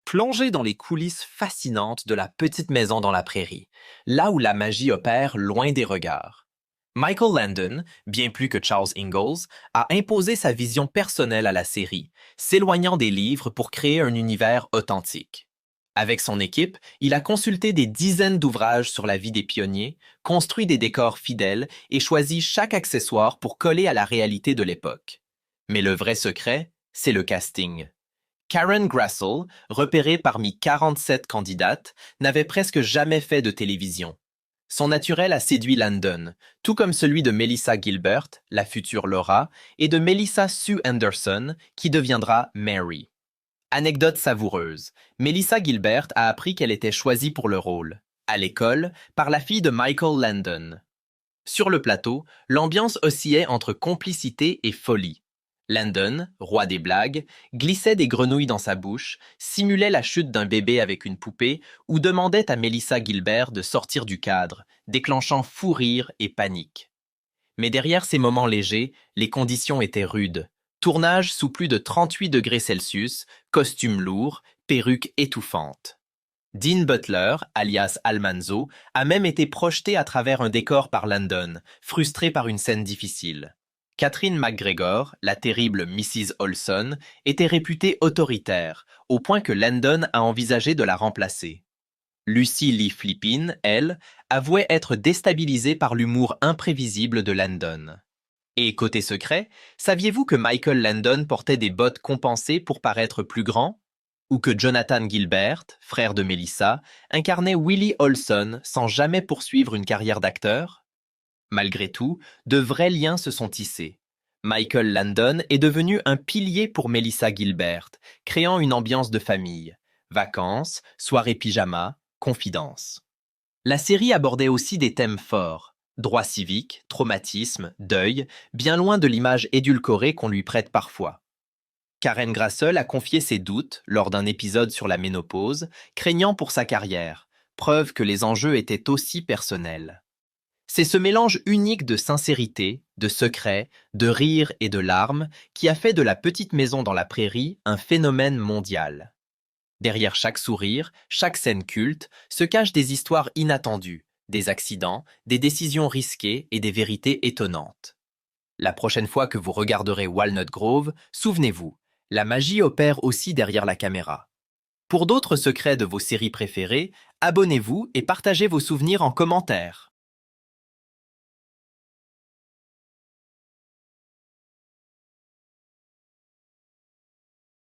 Plongez dans les coulisses fascinantes de la petite maison dans la prairie, là où la magie opère loin des regards. Michael Landon, bien plus que Charles Ingalls, a imposé sa vision personnelle à la série, s'éloignant des livres pour créer un univers authentique. Avec son équipe, il a consulté des dizaines d'ouvrages sur la vie des pionniers, construit des décors fidèles et choisi chaque accessoire pour coller à la réalité de l'époque. Mais le vrai secret, c'est le casting. Karen Grassel, repérée parmi 47 candidates, n'avait presque jamais fait de télévision. Son naturel a séduit Landon, tout comme celui de Melissa Gilbert, la future Laura, et de Melissa Sue Anderson, qui deviendra Mary. Anecdote savoureuse, Melissa Gilbert a appris qu'elle était choisie pour le rôle, à l'école, par la fille de Michael Landon. Sur le plateau, l'ambiance oscillait entre complicité et folie. Landon, roi des blagues, glissait des grenouilles dans sa bouche, simulait la chute d'un bébé avec une poupée ou demandait à Melissa Gilbert de sortir du cadre, déclenchant fou rire et panique. Mais derrière ces moments légers, les conditions étaient rudes. Tournage sous plus de 38 degrés Celsius, costumes lourds, perruques étouffantes. Dean Butler, alias Almanzo, a même été projeté à travers un décor par Landon, frustré par une scène difficile. Catherine McGregor, la terrible Mrs. Olson, était réputée autoritaire, au point que Landon a envisagé de la remplacer. Lucy Lee Flippin, elle, avouait être déstabilisée par l'humour imprévisible de Landon. Et côté secret, saviez-vous que Michael Landon portait des bottes compensées pour paraître plus grand? Ou que Jonathan Gilbert, frère de Melissa, incarnait Willie Olson sans jamais poursuivre une carrière d'acteur? Malgré tout, de vrais liens se sont tissés. Michael Landon est devenu un pilier pour Melissa Gilbert, créant une ambiance de famille. Vacances, soirées pyjama, confidences. La série abordait aussi des thèmes forts. Droits civiques, traumatisme, deuil, bien loin de l'image édulcorée qu'on lui prête parfois. Karen Grassel a confié ses doutes lors d'un épisode sur la ménopause, craignant pour sa carrière, preuve que les enjeux étaient aussi personnels. C'est ce mélange unique de sincérité, de secret, de rire et de larmes qui a fait de la petite maison dans la prairie un phénomène mondial. Derrière chaque sourire, chaque scène culte, se cachent des histoires inattendues, des accidents, des décisions risquées et des vérités étonnantes. La prochaine fois que vous regarderez Walnut Grove, souvenez-vous, la magie opère aussi derrière la caméra. Pour d'autres secrets de vos séries préférées, abonnez-vous et partagez vos souvenirs en commentaire.